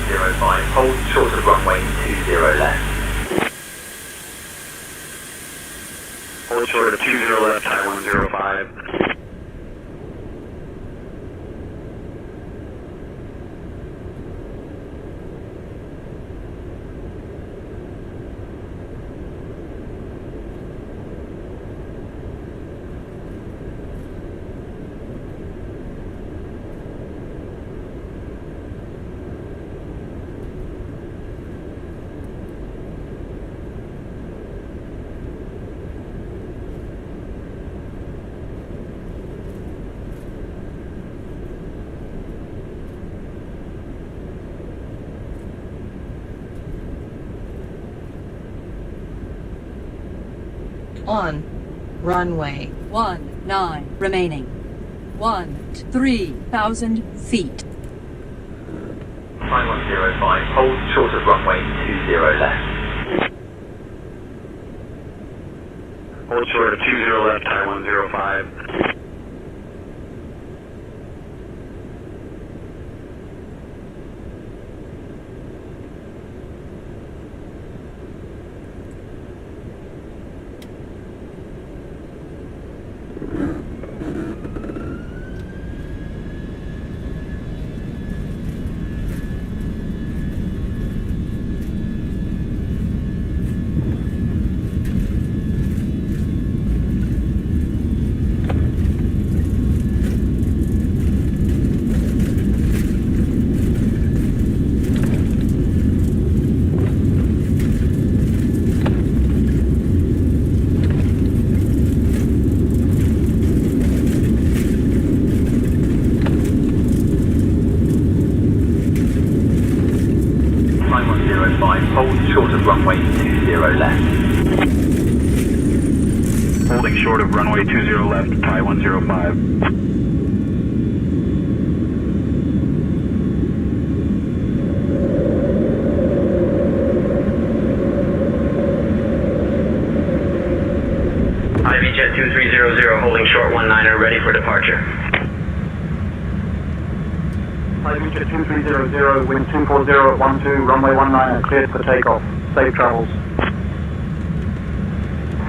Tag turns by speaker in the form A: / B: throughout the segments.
A: 5105, hold short of runway 20 left. Hold short of 20 left, high 105.
B: On runway 19 remaining 3,000 feet.
A: High 105, hold short of runway 20 left. Hold short of 20 left, high 105. Hold short of runway 20 left. Holding short of runway 20 left, Thai 105. Jet 2300, holding short 19er, ready for departure.
C: Jet 2300, wind 240 at 12, runway 19er, cleared for takeoff. Safe travels.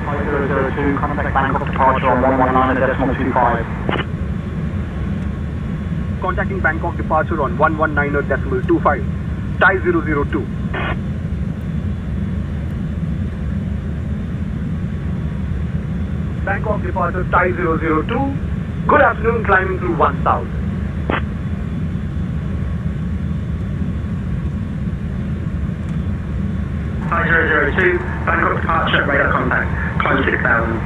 C: 5002, contact Bangkok departure on 119.25.
D: Contacting Bangkok departure on 119.25. Thai 002. Bangkok departure Thai 002. Good afternoon, climbing through 1 south.
A: Thai 002, Bangkok departure, radar contact, climb 6000.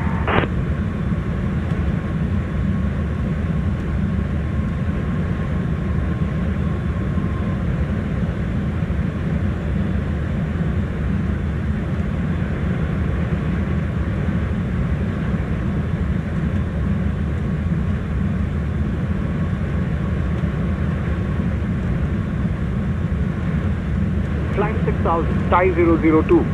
D: Climb 6000, Thai 002.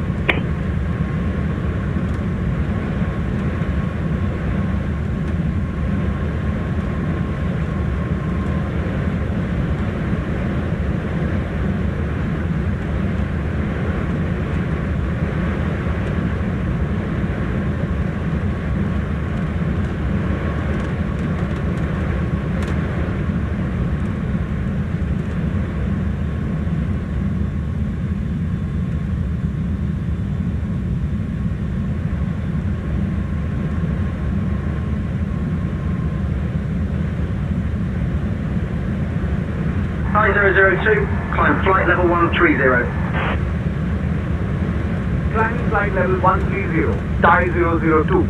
A: Thai 002, climb flight level 130.
D: Climbing flight level 130, Thai 002.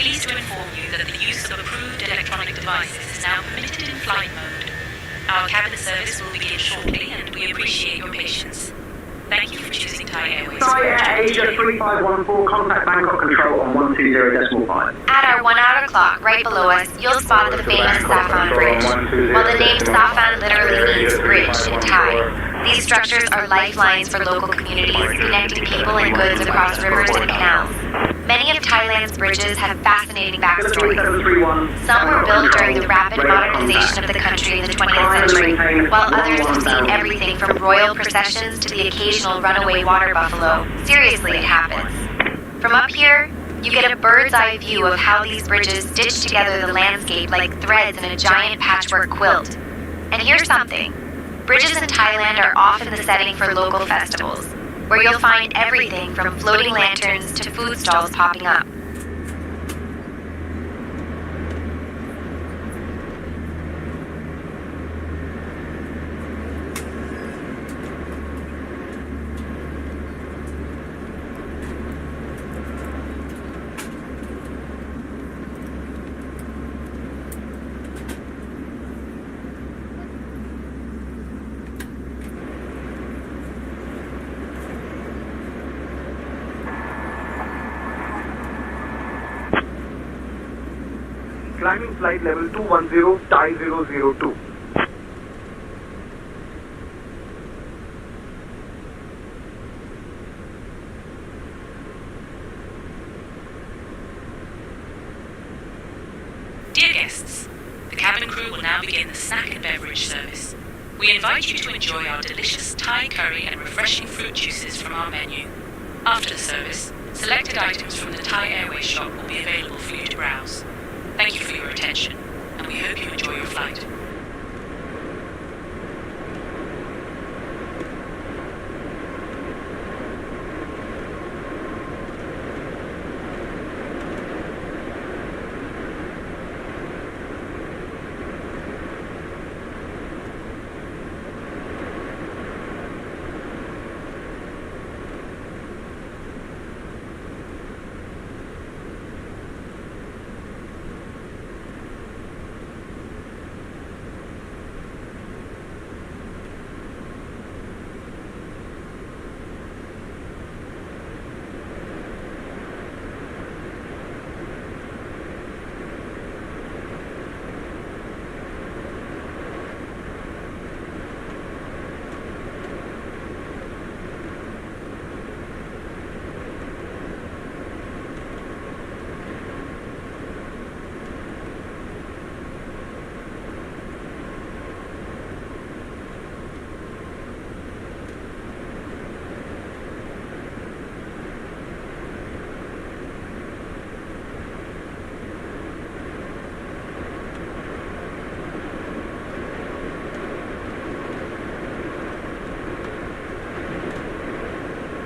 E: pleased to inform you that the use of approved electronic devices is now permitted in flight mode. Our cabin service will begin shortly, and we appreciate your patience. Thank you for choosing Thai Airways.
C: Thai Air Asia 3514, contact Bangkok Control on 120.5.
F: At our 1 hour clock right below us, you'll spot the famous Safan Bridge. While the name Safan literally means bridge in Thai, these structures are lifelines for local communities, connecting people and goods across rivers and canals. Many of Thailand's bridges have fascinating backstories. Some were built during the rapid modernization of the country in the 20th century, while others have seen everything from royal processions to the occasional runaway water buffalo. Seriously, it happens. From up here, you get a bird's eye view of how these bridges stitch together the landscape like threads in a giant patchwork quilt. And here's something. Bridges in Thailand are often the setting for local festivals, where you'll find everything from floating lanterns to food stalls popping up.
D: Climbing flight level 210, Thai 002.
E: Dear guests, the cabin crew will now begin the snack and beverage service. We invite you to enjoy our delicious Thai curry and refreshing fruit juices from our menu. After the service, selected items from the Thai Airways shop will be available for you to browse. Thank you for your attention, and we hope you enjoy your flight.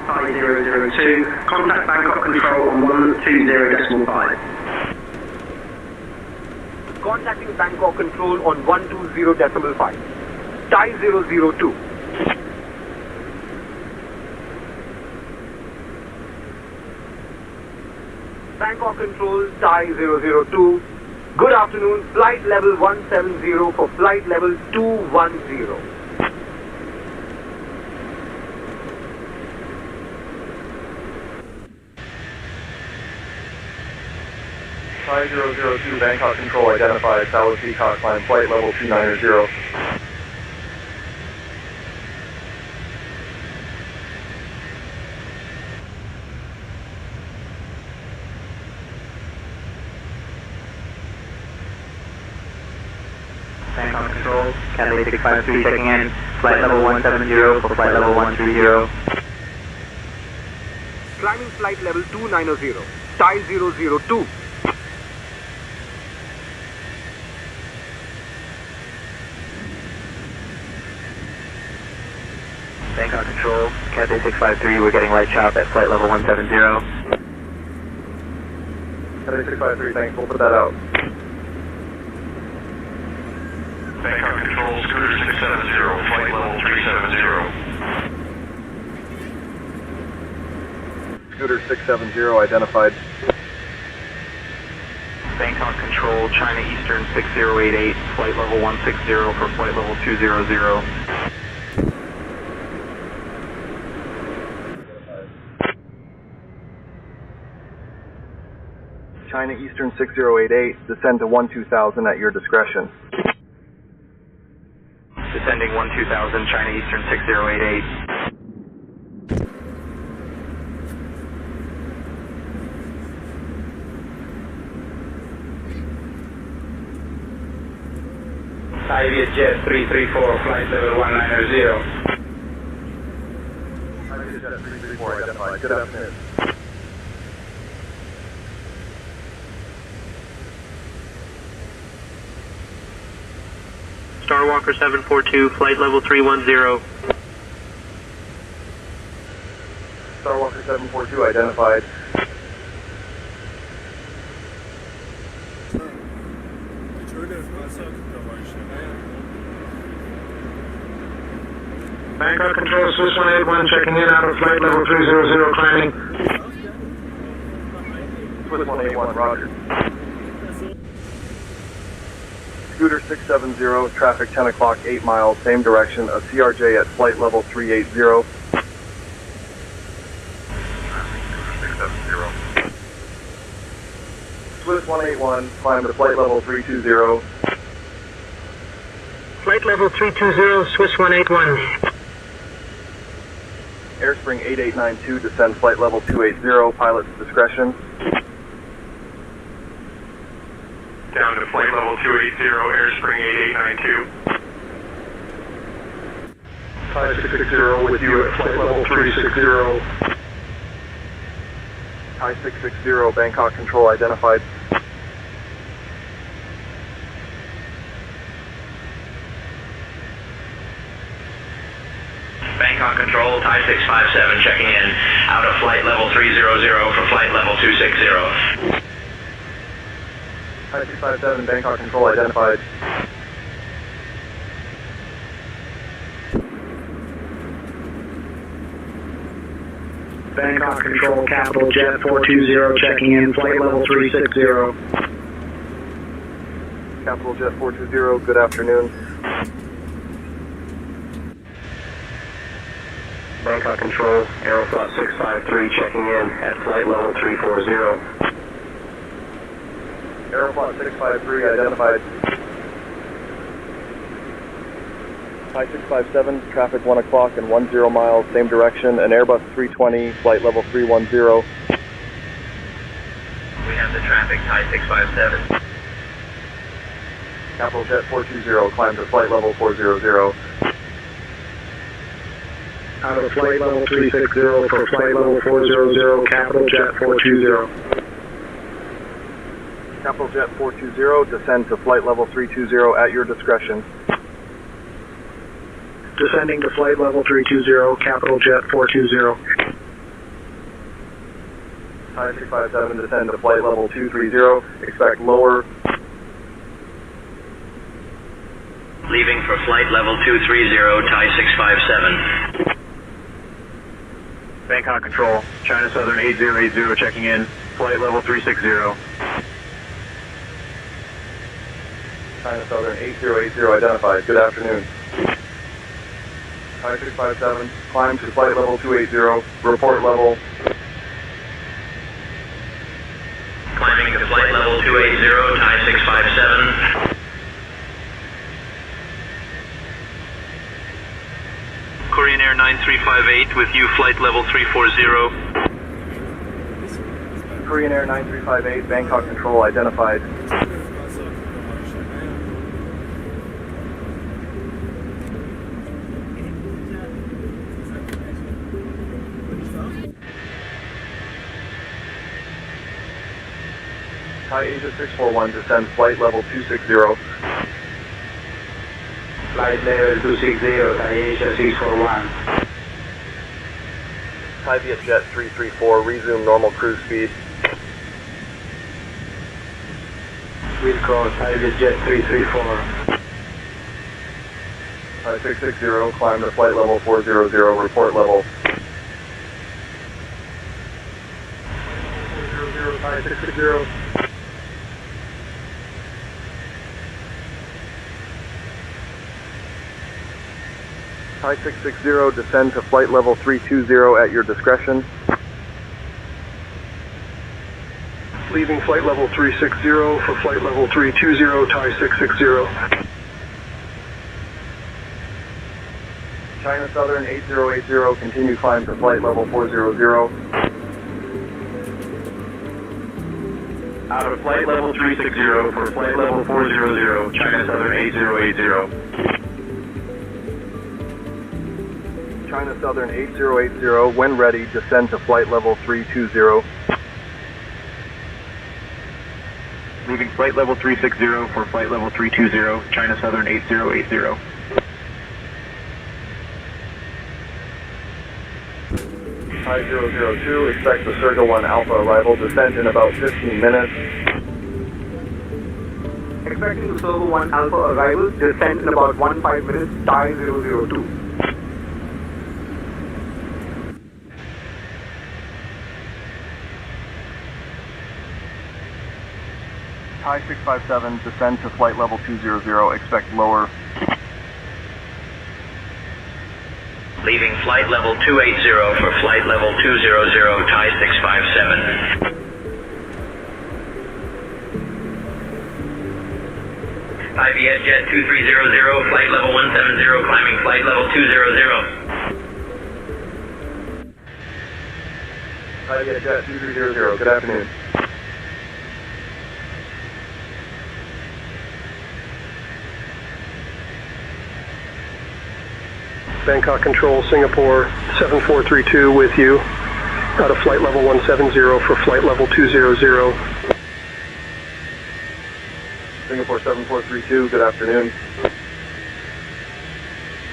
C: Thai 002, contact Bangkok Control on 120.5.
D: Contacting Bangkok Control on 120.5. Thai 002. Bangkok Control, Thai 002. Good afternoon, flight level 170 for flight level 210.
G: Thai 002, Bangkok Control identified, Tower Peacock, climb flight level 290.
C: Bangkok Control, Cathay 653 checking in, flight level 170 for flight level 130.
D: Climbing flight level 290, Thai 002.
C: Bangkok Control, Cathay 653, we're getting light chop at flight level 170.
G: Cathay 653, thanks, we'll put that out.
H: Bangkok Control, Scooter 670, flight level 370.
G: Scooter 670 identified.
C: Control, China Eastern 6088, flight level 160 for flight level 200.
G: China Eastern 6088, descend to 12000 at your discretion.
C: Descending 12000, China Eastern 6088.
D: Thai Airways Jet 334, flight level 190.
G: Thai Airways Jet 334 identified. Good afternoon.
C: Starwalker 742, flight level 310.
G: Starwalker 742 identified.
C: Bangkok Control, Swiss 181, checking in out of flight level 300, climbing.
G: Swiss 181, roger. Scooter 670, traffic 10 o'clock, 8 miles, same direction, a CRJ at flight level 380. 670. Swiss 181, climb to flight level 320.
C: Flight level 320, Swiss 181.
G: Airspring 8892, descend flight level 280, pilot's discretion.
H: Down to flight level 280, Airspring 8892.
G: Thai 660 with you at flight level 360. Thai 660, Bangkok Control identified.
H: Bangkok Control, Thai 657 checking in, out of flight level 300 for flight level 260.
G: Thai 657, Bangkok Control identified.
C: Bangkok Control, Capital Jet 420, checking in, flight level 360.
G: Capital Jet 420, good afternoon.
C: Bangkok Control, Aeroflot 653, checking in at flight level 340.
G: Aeroflot 653 identified. Thai 657, traffic 1 o'clock and 10 miles, same direction, an Airbus 320, flight level 310.
A: We have the traffic, Thai 657.
G: Capital Jet 420, climb to flight level 400.
C: Out of flight level 360 for flight level 400, Capital Jet 420.
G: Capital Jet 420, descend to flight level 320 at your discretion.
C: Descending to flight level 320, Capital Jet 420.
G: Thai 657, descend to flight level 230, expect lower.
H: Leaving for flight level 230, Thai 657.
C: Bangkok Control, China Southern 8080, checking in, flight level 360.
G: China Southern 8080 identified, good afternoon. Thai 657, climb to flight level 280, report level.
H: Climbing to flight level 280, Thai 657.
C: Korean Air 9358 with you, flight level 340.
G: Korean Air 9358, Bangkok Control identified. Thai Asia 641, descend flight level 260.
D: Flight level 260, Thai Asia 641.
G: Thai Viet Jet 334, resume normal cruise speed.
D: Wilco, Thai Viet Jet 334.
G: Thai 660, climb to flight level 400, report level.
C: 400, Thai 660.
G: Thai 660, descend to flight level 320 at your discretion.
I: Leaving flight level 360 for flight level 320, Thai 660.
G: China Southern 8080, continue climb to flight level 400.
H: Out of flight level 360 for flight level 400, China Southern 8080.
G: China Southern 8080, when ready, descend to flight level 320.
H: Leaving flight level 360 for flight level 320, China Southern 8080.
G: Thai 002, expect the Circle 1 Alpha arrival, descent in about 15 minutes.
D: Expecting the Circle 1 Alpha arrival, descent in about 15 minutes, Thai 002.
G: Thai 657, descend to flight level 200, expect lower.
H: Leaving flight level 280 for flight level 200, Thai 657. IVS Jet 2300, flight level 170, climbing flight level 200.
G: IVS Jet 2300, good afternoon.
I: Bangkok Control, Singapore 7432 with you. Out of flight level 170 for flight level 200.
G: Singapore 7432, good afternoon.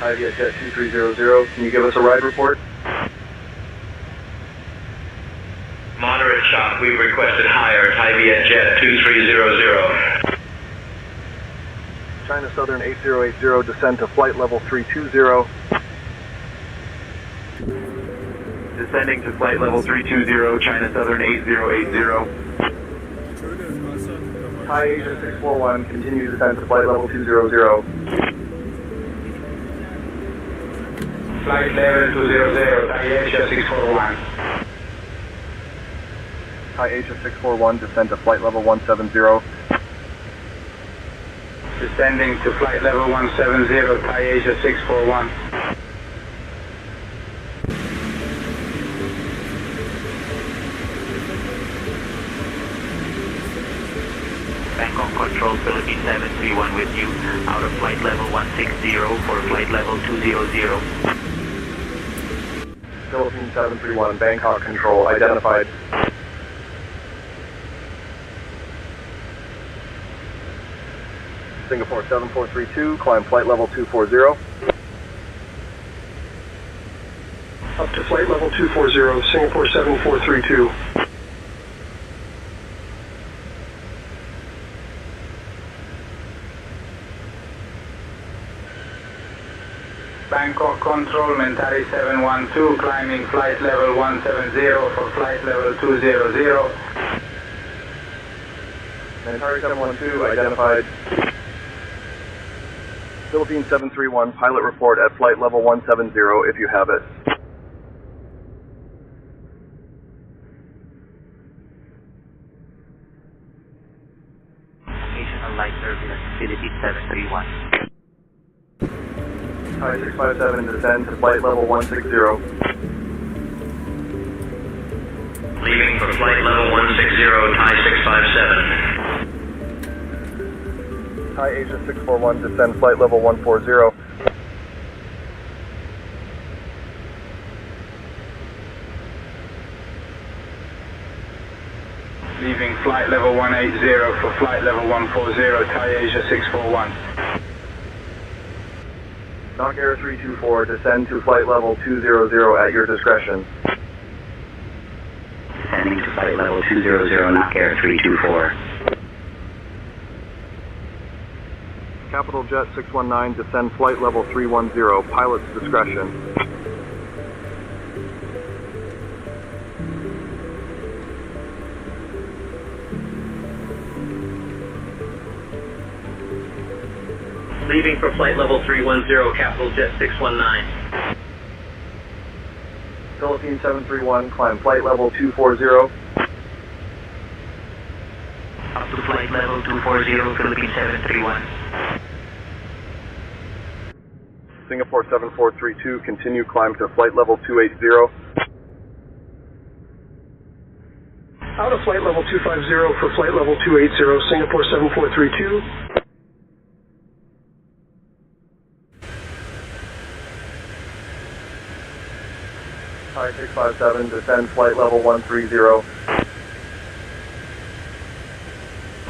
G: IVS Jet 2300, can you give us a ride report?
H: Moderate shock, we've requested higher, IVS Jet 2300.
G: China Southern 8080, descend to flight level 320.
H: Descending to flight level 320, China Southern 8080.
G: Thai Asia 641, continue descent to flight level 200.
H: Flight level 200, Thai Asia 641.
G: Thai Asia 641, descend to flight level 170.
H: Descending to flight level 170, Thai Asia 641. Bangkok Control, Philippine 731 with you, out of flight level 160 for flight level 200.
G: Philippine 731, Bangkok Control, identified. Singapore 7432, climb flight level 240.
I: Up to flight level 240, Singapore 7432.
H: Bangkok Control, Mentari 712, climbing flight level 170 for flight level 200.
G: Mentari 712, identified. Philippine 731, pilot report at flight level 170 if you have it.
H: Occasional light turbulence, Philippine 731.
G: Thai 657, descend to flight level 160.
H: Leaving for flight level 160, Thai 657.
G: Thai Asia 641, descend flight level 140.
H: Leaving flight level 180 for flight level 140, Thai Asia 641.
G: Knock Air 324, descend to flight level 200 at your discretion.
H: Descending to flight level 200, Knock Air 324.
G: Capital Jet 619, descend flight level 310, pilot's discretion.
H: Leaving for flight level 310, Capital Jet 619.
G: Philippine 731, climb flight level 240.
H: Up to flight level 240, Philippine 731.
G: Singapore 7432, continue climb to flight level 280.
I: Out of flight level 250 for flight level 280, Singapore 7432.
G: Thai 657, descend flight level 130.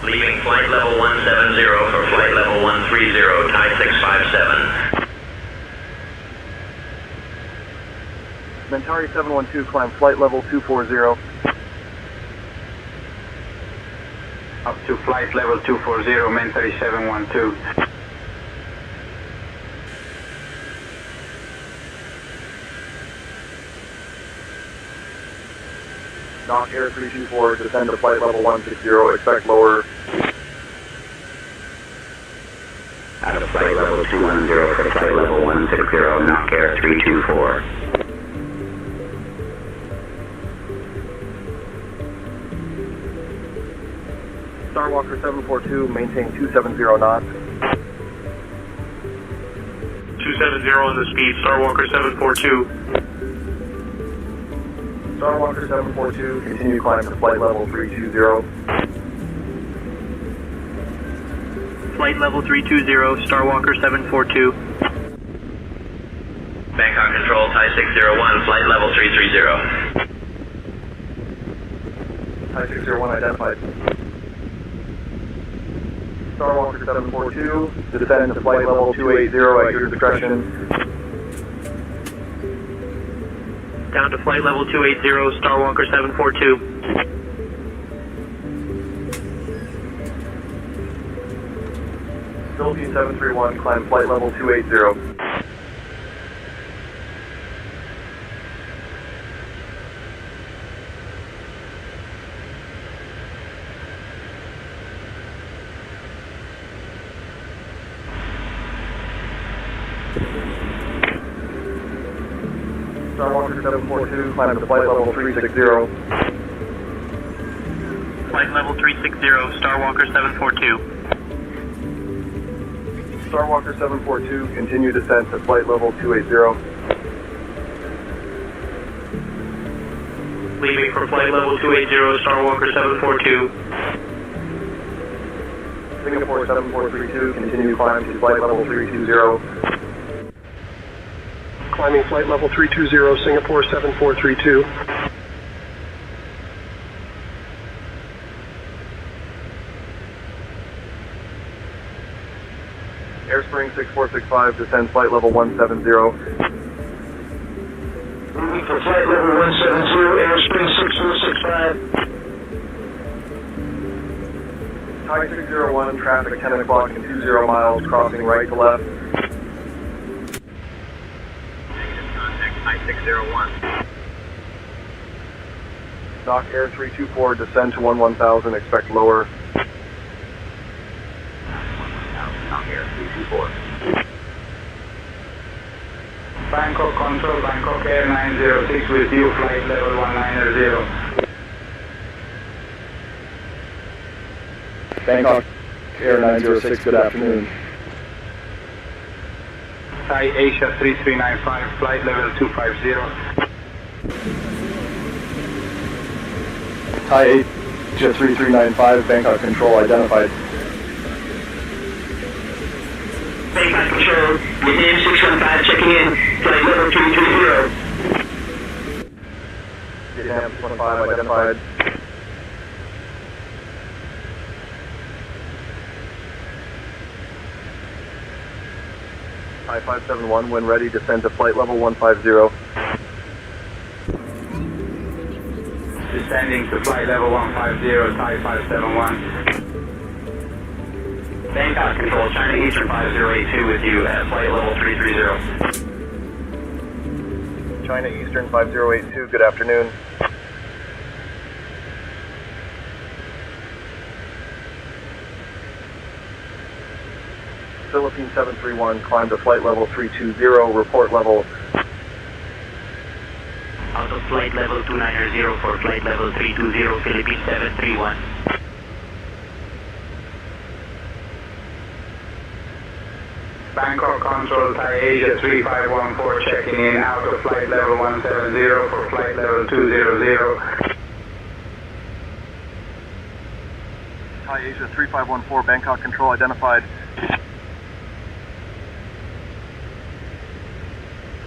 H: Leaving flight level 170 for flight level 130, Thai 657.
G: Mentari 712, climb flight level 240.
C: Up to flight level 240, Mentari 712.
G: Knock Air 324, descend to flight level 160, expect lower.
H: Out of flight level 210 for flight level 160, knock Air 324.
G: Starwalker 742, maintain 270 knots.
J: 270 on the speed, Starwalker 742.
G: Starwalker 742, continue climb to flight level 320.
J: Flight level 320, Starwalker 742.
H: Bangkok Control, Thai 601, flight level 330.
G: Thai 601 identified. Starwalker 742, descend to flight level 280 at your discretion.
J: Down to flight level 280, Starwalker 742.
G: Philippine 731, climb flight level 280. Starwalker 742, climb to flight level 360.
J: Flight level 360, Starwalker 742.
G: Starwalker 742, continue descent to flight level 280.
J: Leaving for flight level 280, Starwalker 742.
G: Singapore 7432, continue climb to flight level 320.
I: Climbing flight level 320, Singapore 7432.
G: Airspring 6465, descend flight level 170.
C: Moving for flight level 170, Airspring 6465.
G: Thai 601, traffic 10 o'clock and 20 miles, crossing right to left.
A: Thai 601.
G: Knock Air 324, descend to 1000, expect lower.
A: Knock Air 324.
C: Bangkok Control, Bangkok Air 906 with you, flight level 190.
G: Bangkok Air 906, good afternoon.
C: Thai Asia 3395, flight level 250.
G: Thai Asia 3395, Bangkok Control identified.
H: Bangkok Control, within 615 checking in, flight level 330.
G: Vietnam 615 identified. Thai 571, when ready, descend to flight level 150.
C: Descending to flight level 150, Thai 571.
H: Bangkok Control, China Eastern 5082 with you at flight level 330.
G: China Eastern 5082, good afternoon. Philippine 731, climb to flight level 320, report level.
H: Up flight level 290 for flight level 320, Philippine 731.
C: Bangkok Control, Thai Asia 3514 checking in out of flight level 170 for flight level 200.
G: Thai Asia 3514, Bangkok Control identified.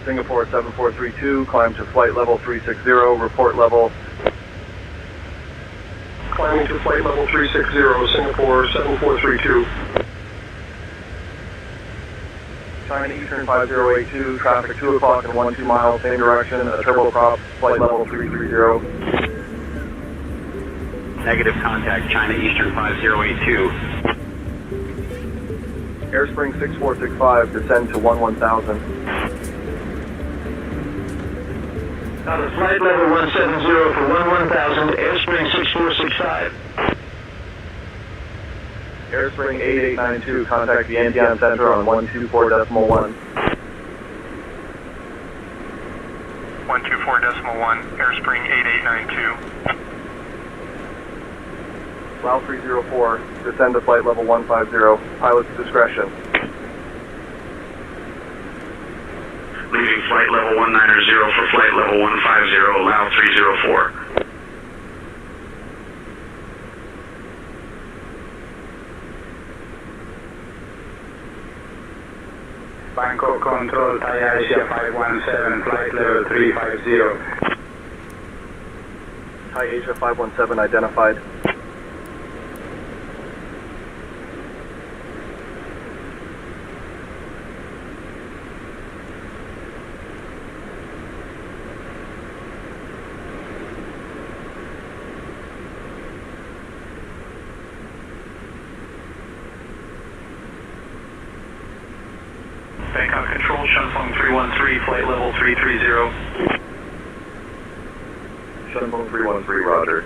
G: Singapore 7432, climb to flight level 360, report level.
I: Climbing to flight level 360, Singapore 7432.
G: China Eastern 5082, traffic 2 o'clock and 12 miles, same direction, a turboprop, flight level 330.
H: Negative contact, China Eastern 5082.
G: Airspring 6465, descend to 11,000.
C: Out of flight level 170 for 11,000, Airspring 6465.
G: Airspring 8892, contact the Antian Center on 124.1.
I: 124.1, Airspring 8892.
G: Lao 304, descend to flight level 150, pilot's discretion.
K: Leaving flight level 190 for flight level 150, Lao 304.
C: Bangkok Control, Thai Asia 517, flight level 350.
G: Thai Asia 517 identified.
I: Bangkok Control, Shunfeng 313, flight level 330.
G: Shunfeng 313, roger.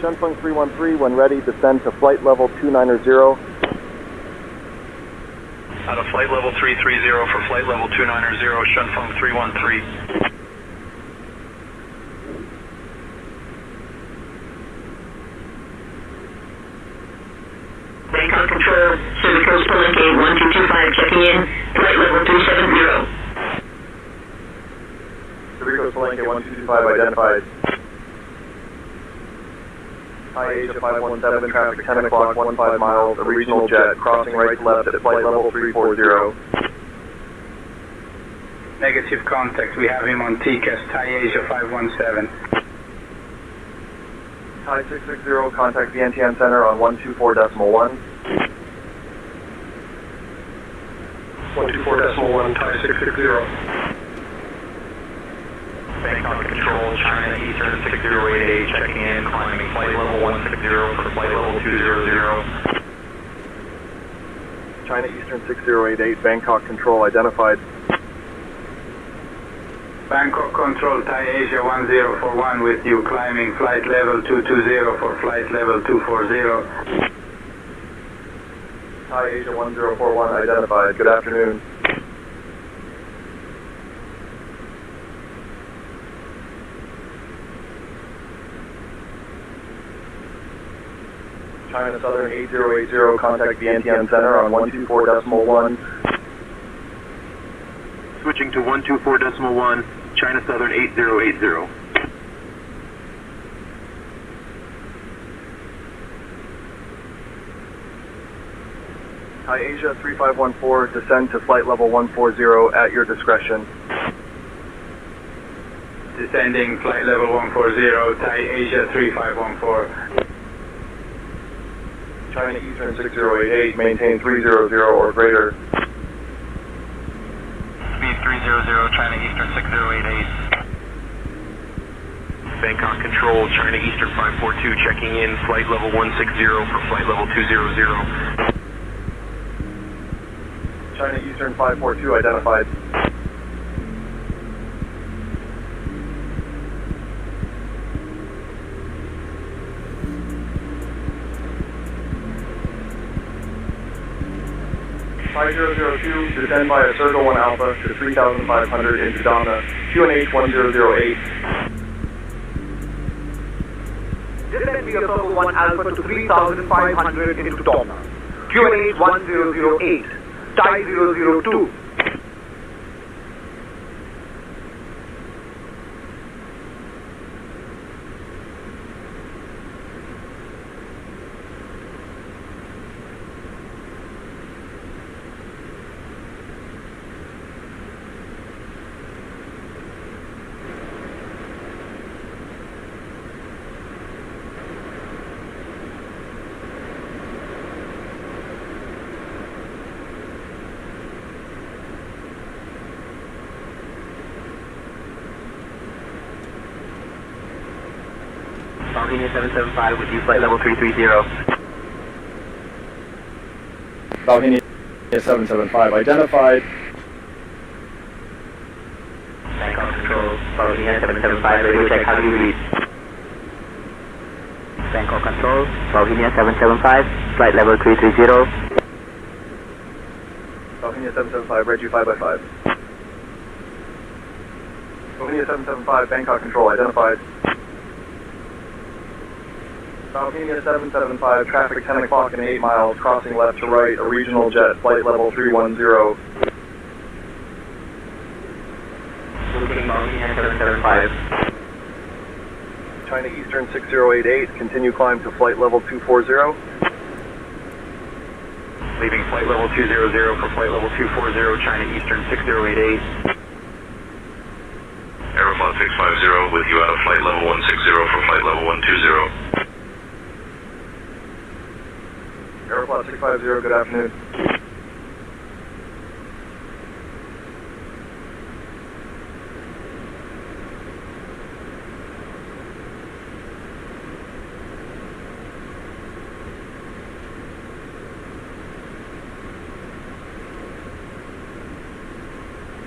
G: Shunfeng 313, when ready, descend to flight level 290.
I: Out of flight level 330 for flight level 290, Shunfeng 313.
L: Bangkok Control, Civic Coast Palenque 1225 checking in, flight level 270.
G: Civic Coast Palenque 1225 identified. Thai Asia 517, traffic 10 o'clock, 15 miles, a regional jet, crossing right to left at flight level 340.
C: Negative contact, we have him on TCAS, Thai Asia 517.
G: Thai 660, contact the Antian Center on 124.1.
I: 124.1, Thai 660. Bangkok Control, China Eastern 6088, checking in, climbing flight level 160 for flight level 200.
G: China Eastern 6088, Bangkok Control identified.
C: Bangkok Control, Thai Asia 1041 with you, climbing flight level 220 for flight level 240.
G: Thai Asia 1041 identified. Good afternoon. China Southern 8080, contact the Antian Center on 124.1.
I: Switching to 124.1, China Southern 8080.
G: Thai Asia 3514, descend to flight level 140 at your discretion.
C: Descending flight level 140, Thai Asia 3514.
G: China Eastern 6088, maintain 300 or greater.
I: Speed 300, China Eastern 6088. Bangkok Control, China Eastern 542, checking in, flight level 160 for flight level 200.
G: China Eastern 542 identified. Thai 002, descend via Circle 1 Alpha to 3,500 into Domna, QNH 1008.
D: Descend via Circle 1 Alpha to 3,500 into Domna, QNH 1008, Thai 002.
H: Bangkok 775 with you, flight level 330.
G: Bangkok 775 identified.
H: Bangkok Control, Bangkok 775, radio check, how do you read? Bangkok Control, Bangkok 775, flight level 330.
G: Bangkok 775, read you 5x5. Bangkok 775, Bangkok Control identified. Bangkok 775, traffic 10 o'clock and 8 miles, crossing left to right, a regional jet, flight level 310.
H: Booking Bangkok 775.
G: China Eastern 6088, continue climb to flight level 240.
K: Leaving flight level 200 for flight level 240, China Eastern 6088. Aeroflot 650 with you out of flight level 160 for flight level 120.
G: Airplot 650, good afternoon.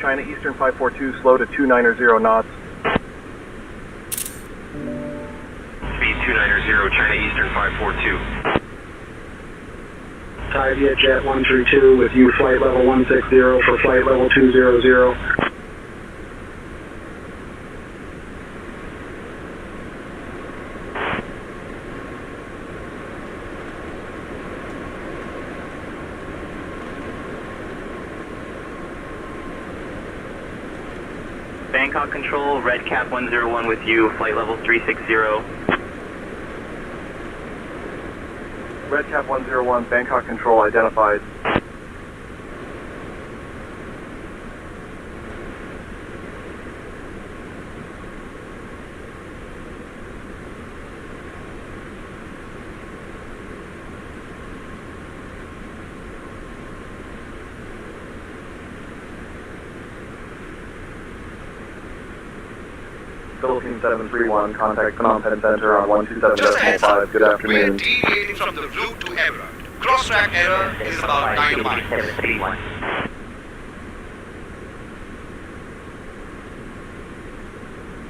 G: China Eastern 542, slow to 290 knots.
K: Speed 290, China Eastern 542.
I: Thai Jet 132 with you, flight level 160 for flight level 200.
H: Bangkok Control, Red Cap 101 with you, flight level 360.
G: Red Cap 101, Bangkok Control identified. Philippine 731, contact Phnom Penh Center on 127.5. Good afternoon.
M: We're deviating from the route to error. Cross-track error is about 9 miles.
H: 731.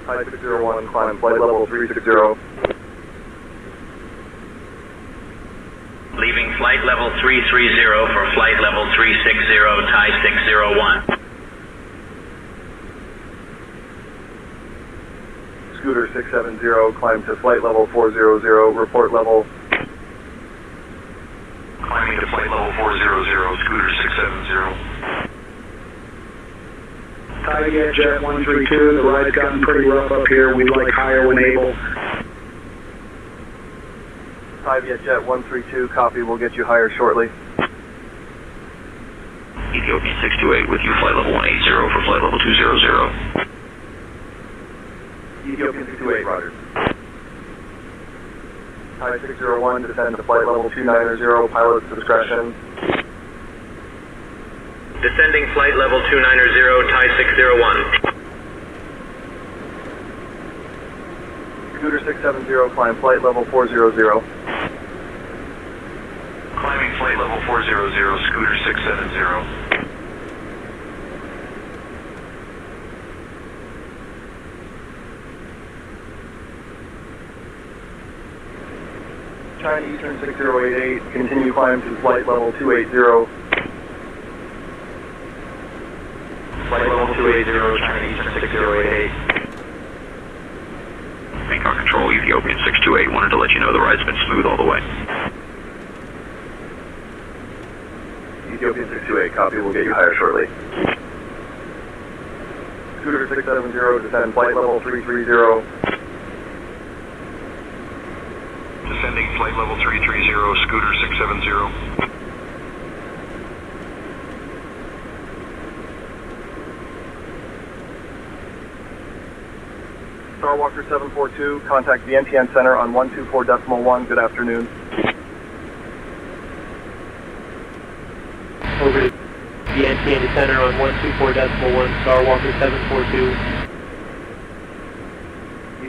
G: Thai 601, climb flight level 360.
K: Leaving flight level 330 for flight level 360, Thai 601.
G: Scooter 670, climb to flight level 400, report level.
K: Climbing to flight level 400, Scooter 670.
I: Thai Jet 132, the ride's gotten pretty rough up here. We'd like higher when able.
G: Thai Jet 132, copy, we'll get you higher shortly.
K: Ethiopian 628 with you, flight level 180 for flight level 200.
G: Ethiopian 628, roger. Thai 601, descend to flight level 290, pilot's discretion.
K: Descending flight level 290, Thai 601.
G: Scooter 670, climb flight level 400.
K: Climbing flight level 400, Scooter 670.
G: China Eastern 6088, continue climb to flight level 280.
H: 280, China Eastern 6088.
K: Bangkok Control, Ethiopian 628, wanted to let you know the ride's been smooth all the way.
G: Ethiopian 628, copy, we'll get you higher shortly. Scooter 670, descend flight level 330.
K: Descending flight level 330, Scooter 670.
G: Starwalker 742, contact the NTN Center on 124.1. Good afternoon.
J: Over to the NTN Center on 124.1, Starwalker 742.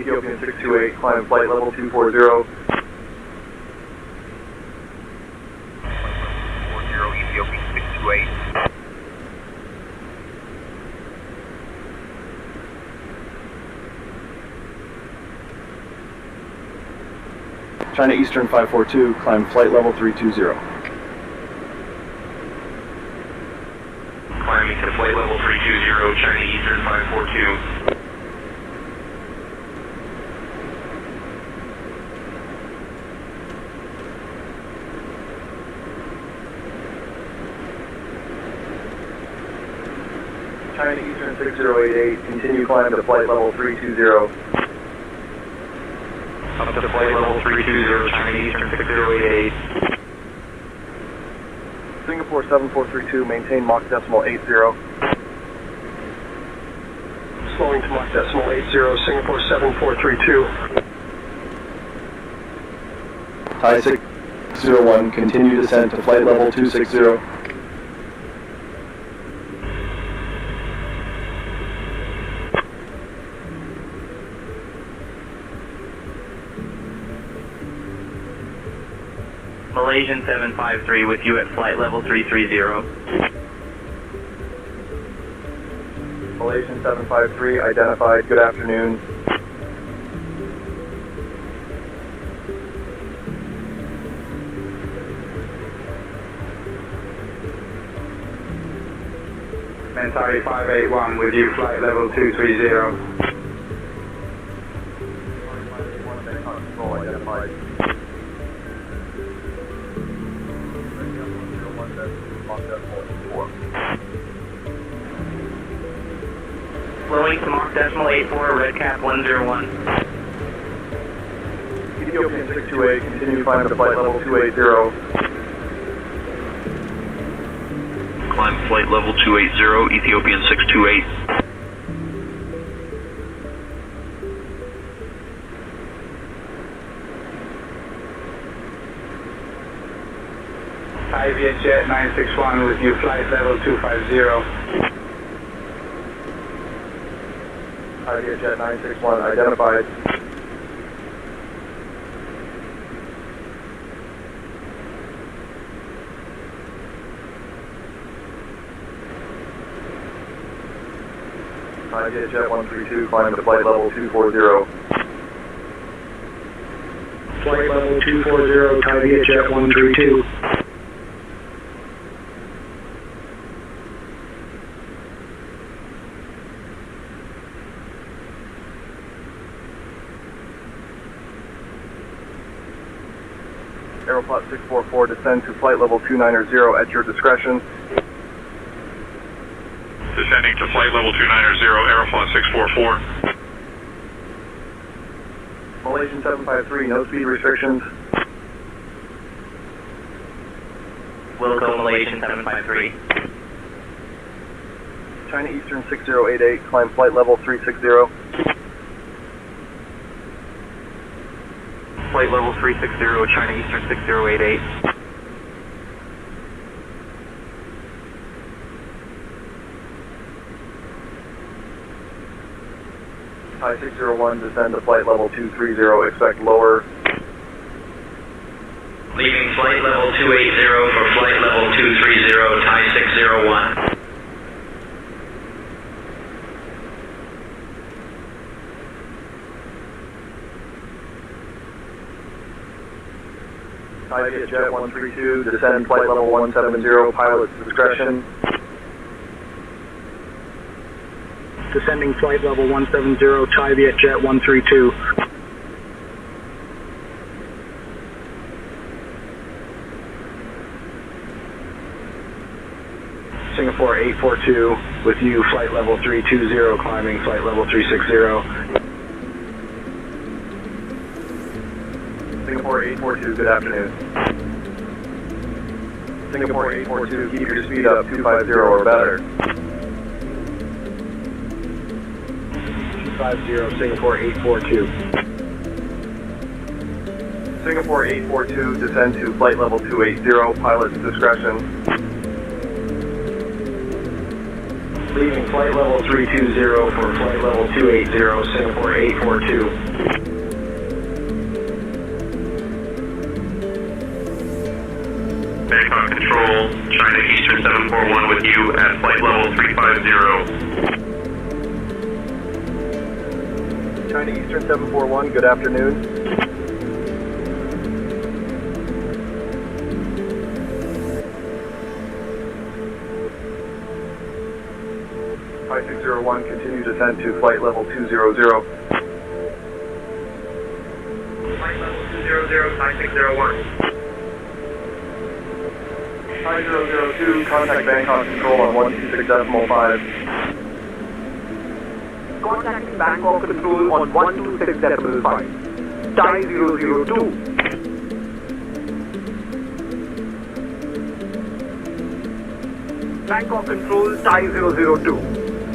G: Ethiopian 628, climb flight level 240.
K: 40, Ethiopian 628.
G: China Eastern 542, climb flight level 320.
K: Climbing to flight level 320, China Eastern 542.
G: China Eastern 6088, continue climb to flight level 320.
H: Up to flight level 320, China Eastern 6088.
G: Singapore 7432, maintain Mach decimal 80.
I: Slowing to Mach decimal 80, Singapore 7432.
G: Thai 601, continue descent to flight level 260.
H: Malaysian 753 with you at flight level 330.
G: Malaysian 753, identified. Good afternoon.
C: Mentari 581 with you, flight level 230.
G: Identified.
H: Slowing to Mach decimal 84, red cap 101.
G: Ethiopian 628, continue climb to flight level 280.
K: Climb flight level 280, Ethiopian 628.
C: Thai Jet 961 with you, flight level 250.
G: Thai Jet 961, identified. Thai Jet 132, climb to flight level 240.
I: Flight level 240, Thai Jet 132.
G: Aeroplot 644, descend to flight level 290 at your discretion.
K: Descending to flight level 290, Aeroflot 644.
G: Malaysian 753, no speed restrictions.
H: Wilco Malaysian 753.
G: China Eastern 6088, climb flight level 360.
H: Flight level 360, China Eastern 6088.
G: Thai 601, descend to flight level 230, expect lower.
H: Leaving flight level 280 for flight level 230, Thai 601.
G: Thai Jet 132, descend flight level 170, pilot's discretion.
I: descending flight level 170, Thai Vietjet 132. Singapore 842 with you, flight level 320, climbing flight level 360.
G: Singapore 842, good afternoon. Singapore 842, keep your speed up 250 or better.
I: 250, Singapore 842.
G: Singapore 842, descend to flight level 280, pilot's discretion.
I: Leaving flight level 320 for flight level 280, Singapore 842.
K: Bangkok Control, China Eastern 741 with you at flight level 350.
G: China Eastern 741, good afternoon. Thai 601, continue descent to flight level 200.
J: Flight level 200, Thai 601.
G: Thai 002, contact Bangkok Control on 126.5.
D: Contacting Bangkok Control on 126.5. Thai 002. Bangkok Control, Thai 002.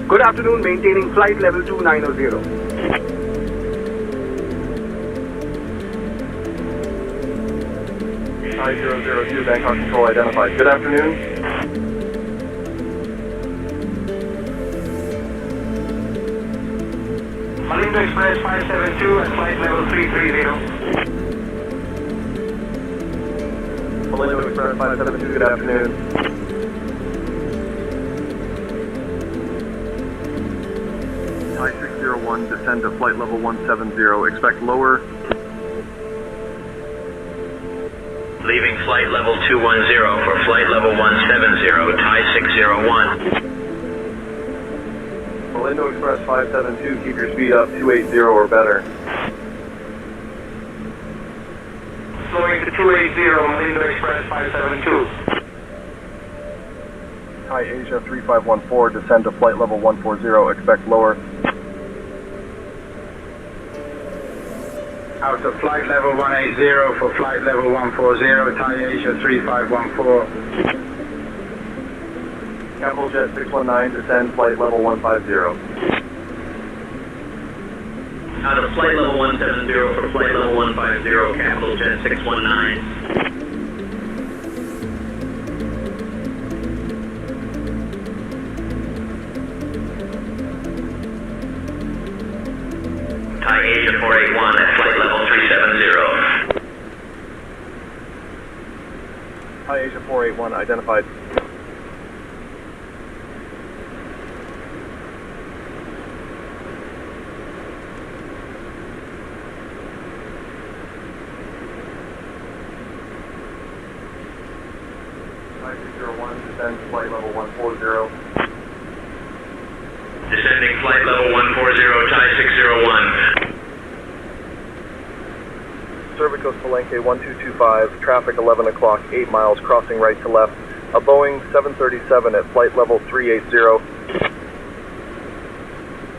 D: Good afternoon, maintaining flight level 290.
G: Thai 002, Bangkok Control identified. Good afternoon.
C: Malindo Express 572 at flight level 330.
G: Malindo Express 572, good afternoon. Thai 601, descend to flight level 170, expect lower.
H: Leaving flight level 210 for flight level 170, Thai 601.
G: Malindo Express 572, keep your speed up 280 or better.
C: Slowing to 280, Malindo Express 572.
G: Thai Asia 3514, descend to flight level 140, expect lower.
C: Out of flight level 180 for flight level 140, Thai Asia 3514.
G: Capital Jet 619, descend flight level 150.
H: Out of flight level 170 for flight level 150, Capital Jet 619. Thai Asia 481 at flight level 370.
G: Thai Asia 481 identified. Thai 601, descend to flight level 140.
H: Descending flight level 140, Thai 601.
G: Cervicos Palenque 1225, traffic 11 o'clock, 8 miles, crossing right to left. A Boeing 737 at flight level 380.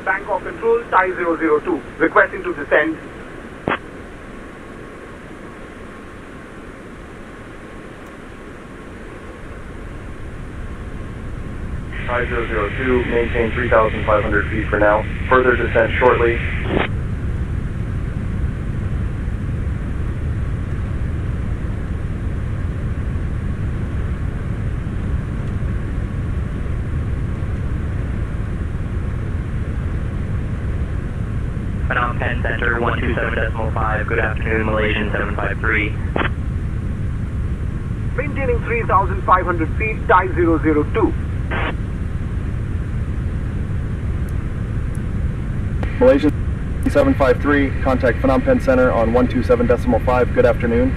D: Bangkok Control, Thai 002. Requesting to descend.
G: Thai 002, maintain 3,500 feet for now. Further descent shortly.
H: Phnom Penh Center 127.5, good afternoon, Malaysian 753.
D: Maintaining 3,500 feet, Thai 002.
G: Malaysian 753, contact Phnom Penh Center on 127.5, good afternoon.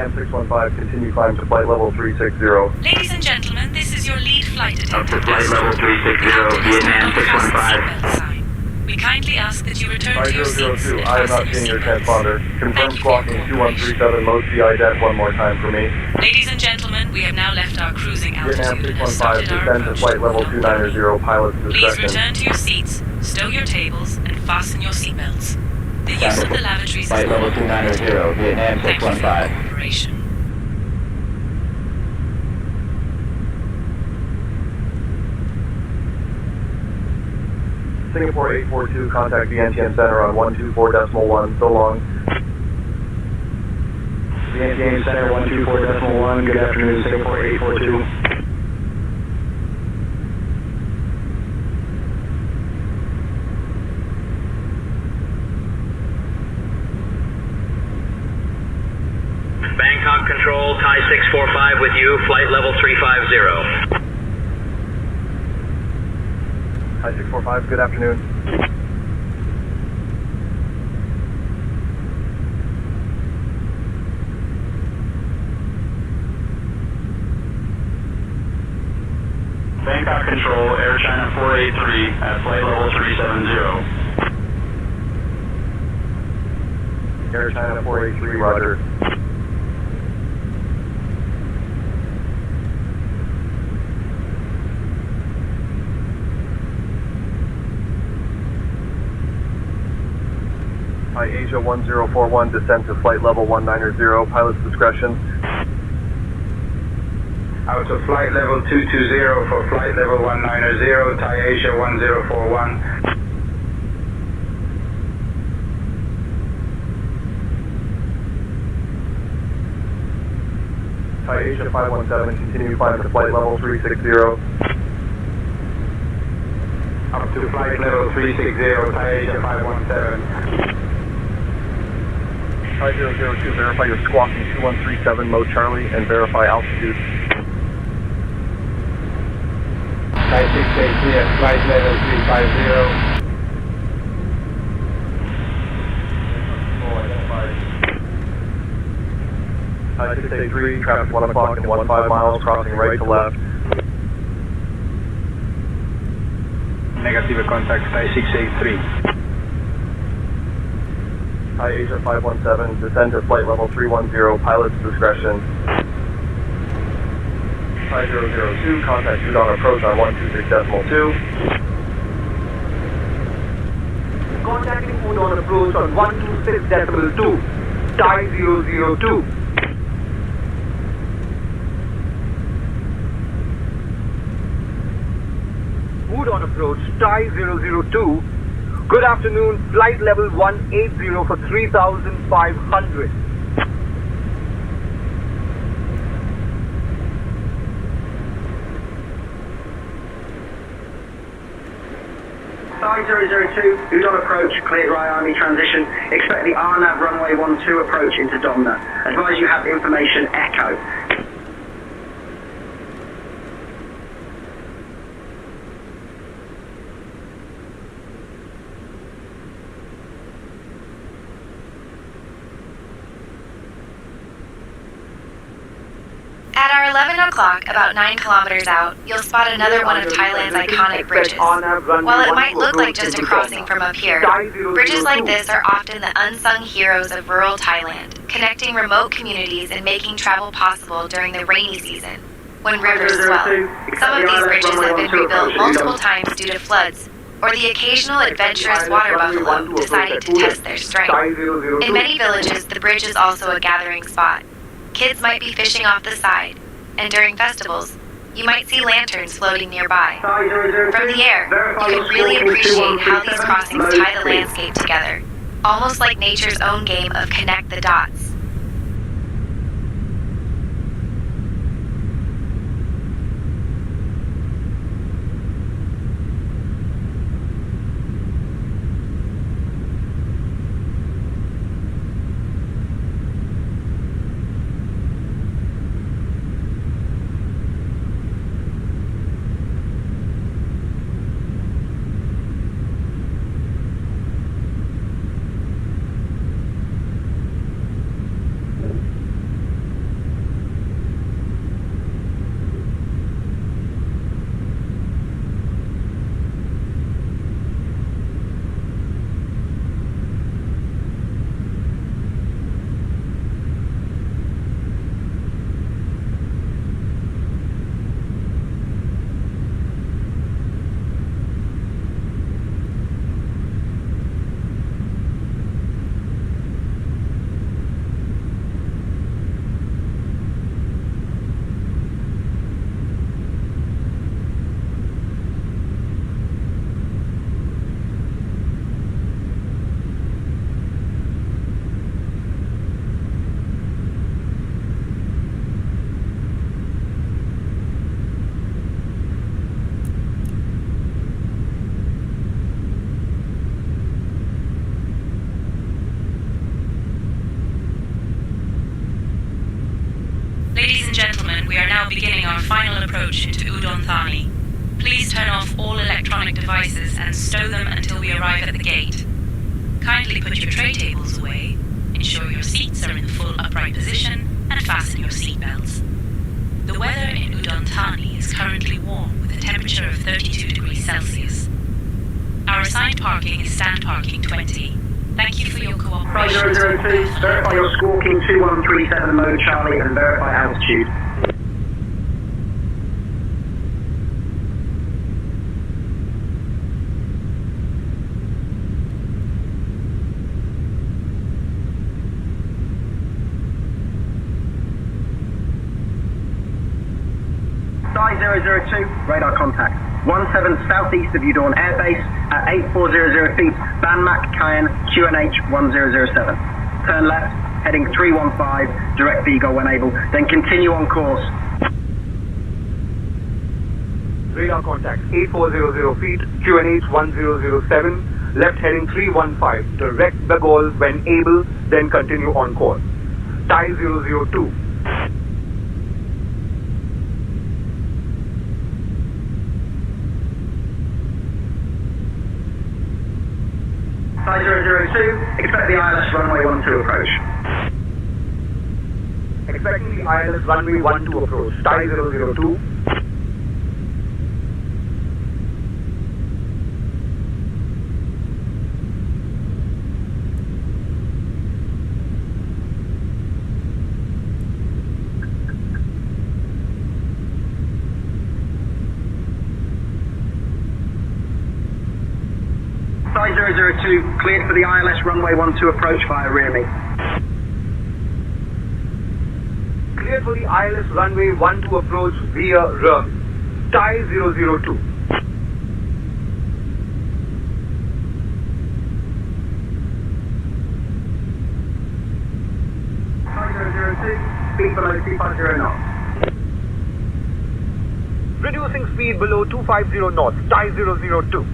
G: Vietnam 615, continue climb to flight level 360.
E: Ladies and gentlemen, this is your lead flight attendant.
H: Up to flight level 360, Vietnam 615.
E: We kindly ask that you return to your seats
G: 002,
E: and
G: I am
E: fasten
G: not
E: your
G: seeing your
E: seatbelts.
G: transponder. Confirm squawking 2137, mode CI deck one more time for me.
E: Ladies and gentlemen, we have now left our cruising
G: Vietnam
E: altitude and have
G: 615,
E: started our
G: descend to
E: approach.
G: flight level 290, pilot's
E: Please
G: discretion.
E: return to your seats, stow your tables, and fasten your seatbelts. The use of the lavatories is
H: Flight level 290, Vietnam
E: Thank you for your
H: 615.
E: cooperation.
G: Singapore 842, contact VNTM Center on 124.1, so long.
C: VNTM Center 124.1, good afternoon, Singapore 842.
N: Bangkok Control, Thai 645 with you, flight level 350.
G: Hi 645, good afternoon.
C: Bangkok Control, Air China 483 at flight level 370.
G: Air China 483, roger. Hi Asia 1041, descend to flight level 190, pilot's discretion.
C: Out to flight level 220 for flight level 190, Thai Asia 1041.
G: Thai Asia 517, continue climb to flight level 360.
C: Up to flight level 360, Thai Asia 517.
G: Thai 002, verify your squawking 2137, mode Charlie, and verify altitude.
C: Thai 683 at flight level 350.
G: Thai 683, traffic 1 o'clock and 15 miles, crossing right to left.
C: Negative contact, Thai 683.
G: Thai Asia 517, descend to flight level 310, pilot's discretion. Thai 002, contact Udon approach on 126.2.
D: Contacting Udon approach on 126.2. Thai 002. Udon approach, Thai 002. Good afternoon, flight level 180 for 3,500.
O: Thai 002, Udon approach, clear dry army transition. Expect the RNAV runway 12 approach into Domna. Advise you have information echo.
F: At our 11 o'clock, about 9 kilometers out, you'll spot another one of Thailand's iconic bridges. While it might look like just a crossing from up here, bridges like this are often the unsung heroes of rural Thailand, connecting remote communities and making travel possible during the rainy season, when rivers swell. Some of these bridges have been rebuilt multiple times due to floods, or the occasional adventurous water buffalo deciding to test their strength. In many villages, the bridge is also a gathering spot. Kids might be fishing off the side, and during festivals, you might see lanterns floating nearby. From the air, you can really appreciate how these crossings tie the landscape together, almost like nature's own game of connect the dots.
E: beginning our final approach into Udon Thani. Please turn off all electronic devices and stow them until we arrive at the gate. Kindly put your tray tables away, ensure your seats are in the full upright position, and fasten your seatbelts. The weather in Udon Thani is currently warm with a temperature of 32 degrees Celsius. Our assigned parking is stand parking 20. Thank you for your cooperation.
O: 002, verify your squawking 2137 mode Charlie and verify altitude. Thai 002, radar contact. 17 southeast of Udon Air Base at 8400 feet, Banmac Cayenne QNH 1007. Turn left, heading 315, direct Vigo when able, then continue on course.
D: Radar contact 8400 feet, QNH 1007, left heading 315, direct Bagol when able, then continue on course. Thai 002.
O: Thai 002, expect the ILS runway 12 approach.
D: Expecting the ILS runway 12 approach. Thai 002.
O: Thai 002, cleared for the ILS runway 12 approach via rear me.
D: Cleared for the ILS runway 12 approach via rear. Thai 002.
O: Thai 002, speed below 250 knots.
D: Reducing speed below 250 knots. Thai 002.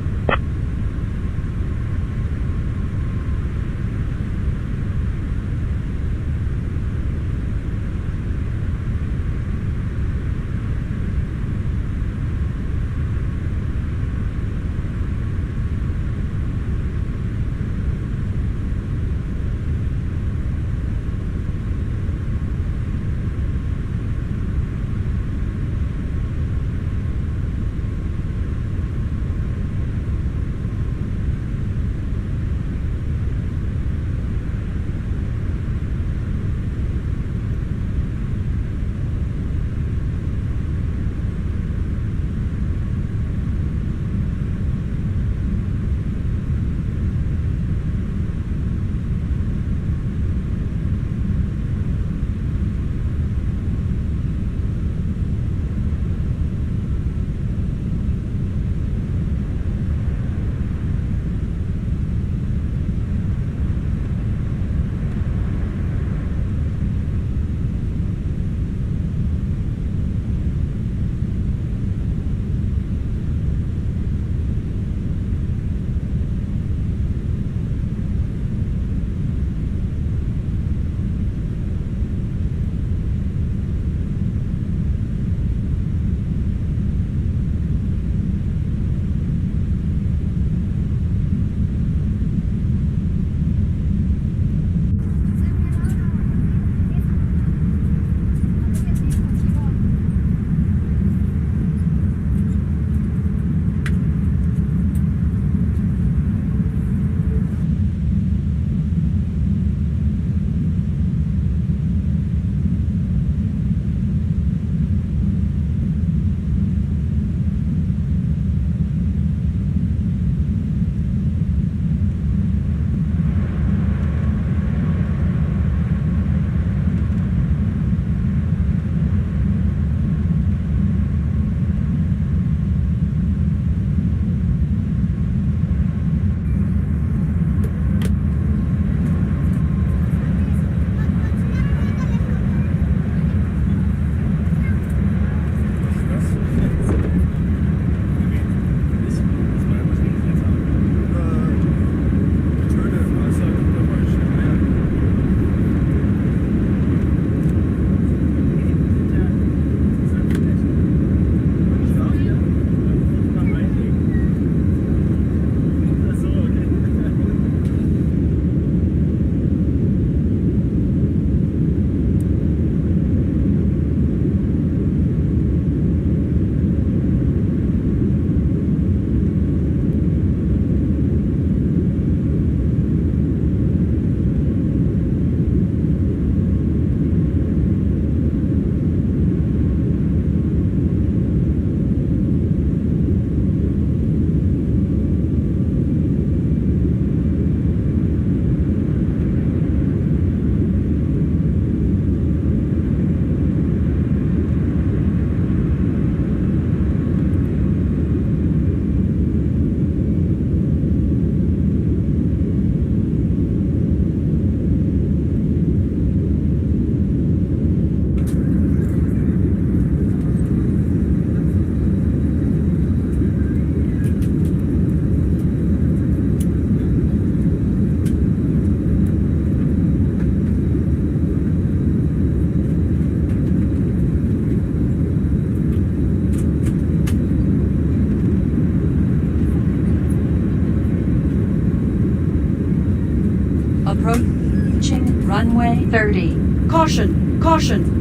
B: Approaching runway 30. Caution! Caution!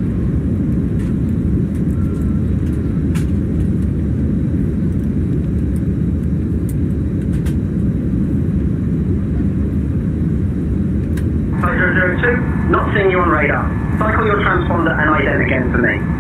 O: Not seeing you on radar. Cycle your transponder and ident again for me.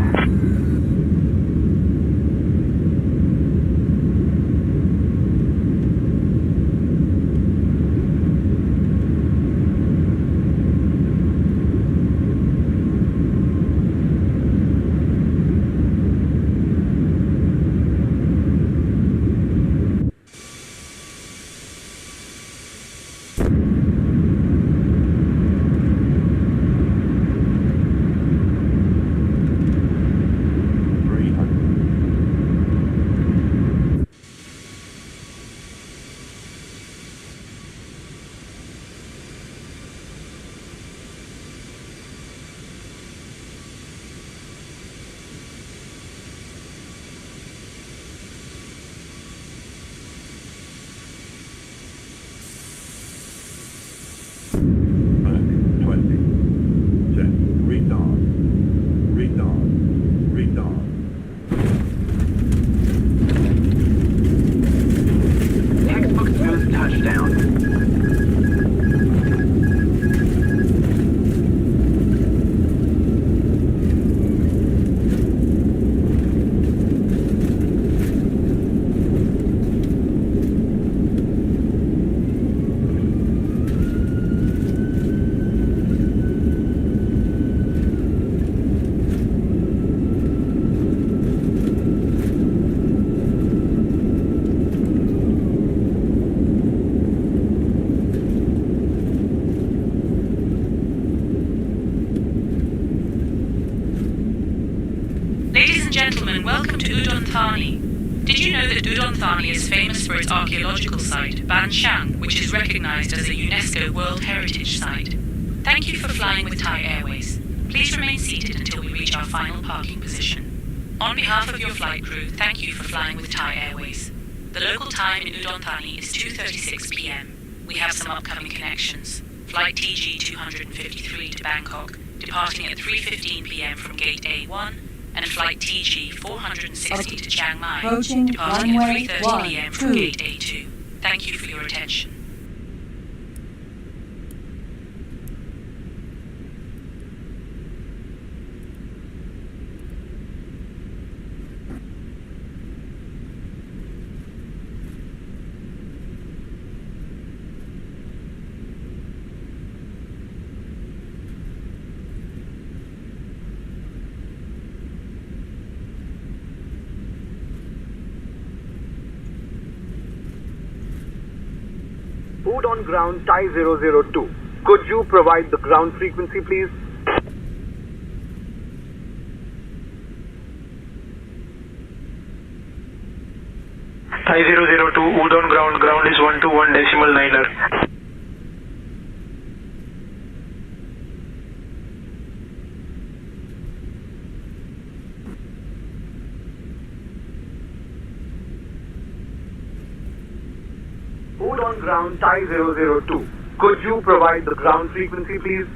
E: Gentlemen, welcome to Udon Thani. Did you know that Udon Thani is famous for its archaeological site, Ban Chang, which is recognized as a UNESCO World Heritage Site? Thank you for flying with Thai Airways. Please remain seated until we reach our final parking position. On behalf of your flight crew, thank you for flying with Thai Airways. The local time in Udon Thani is 2:36 p.m. We have some upcoming connections. Flight TG253 to Bangkok, departing at 3:15 p.m. from Gate A1, and Flight TG460 to Chiang Mai, departing at 3:30 p.m. from Gate A2. Thank you for your attention.
D: Udon ground Thai 002. Could you provide the ground frequency, please?
J: Thai 002, Udon ground is 121.9er.
D: Udon ground Thai 002. Could you provide the ground frequency, please?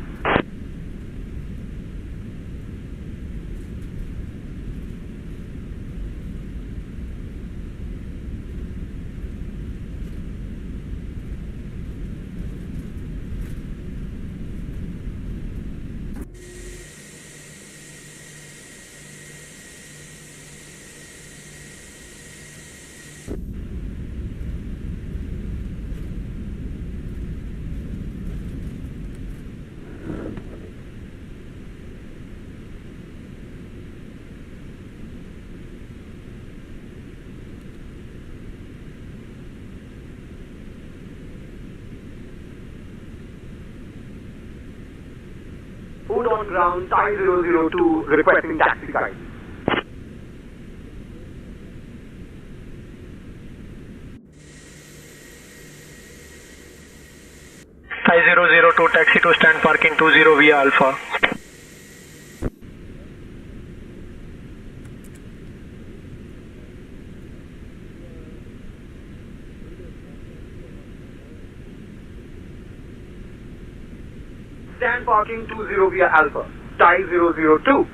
D: Udon ground Thai 002 requesting taxi guide.
J: Thai 002 taxi to stand parking 20 via Alpha.
D: Stand parking 20 via Alpha. Thai 002.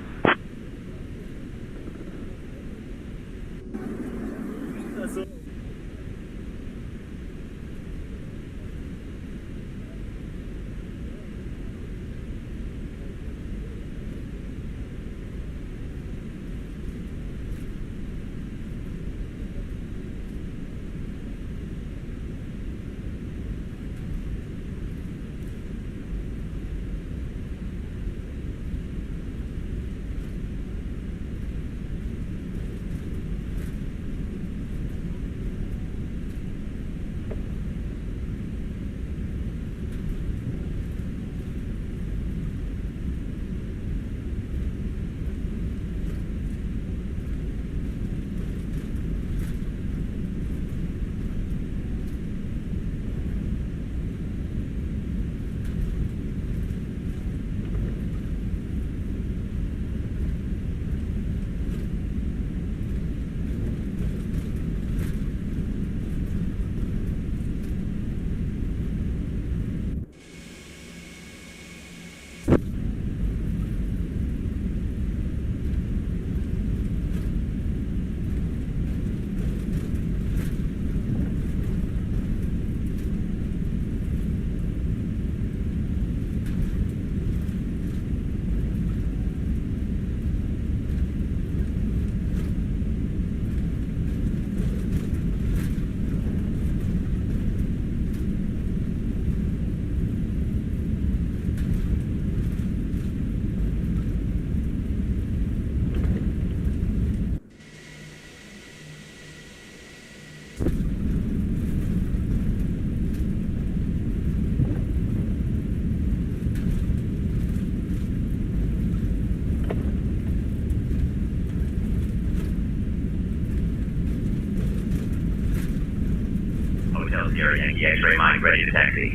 N: Sierra Yankee X-ray Mike, ready to taxi.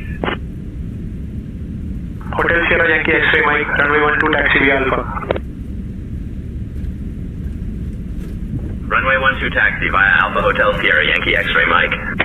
J: Hotel Sierra Yankee X-ray Mike, runway 12 taxi via Alpha.
N: Runway 12 taxi via Alpha Hotel Sierra Yankee X-ray Mike.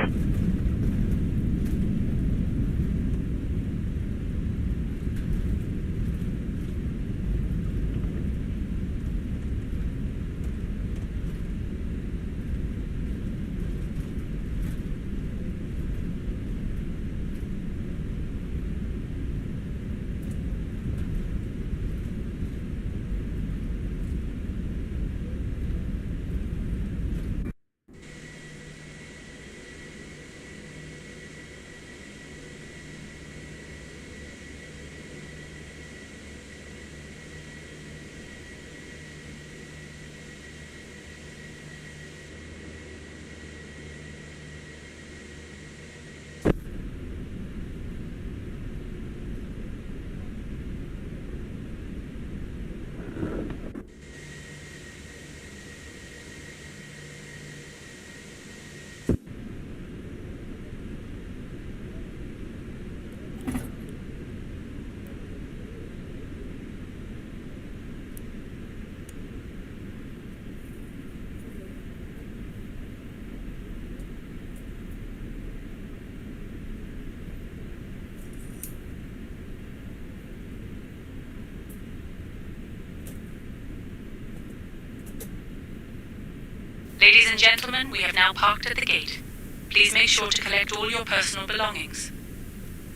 E: Ladies and gentlemen, we have now parked at the gate. Please make sure to collect all your personal belongings.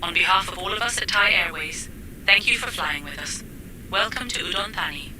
E: On behalf of all of us at Thai Airways, thank you for flying with us. Welcome to Udon Thani.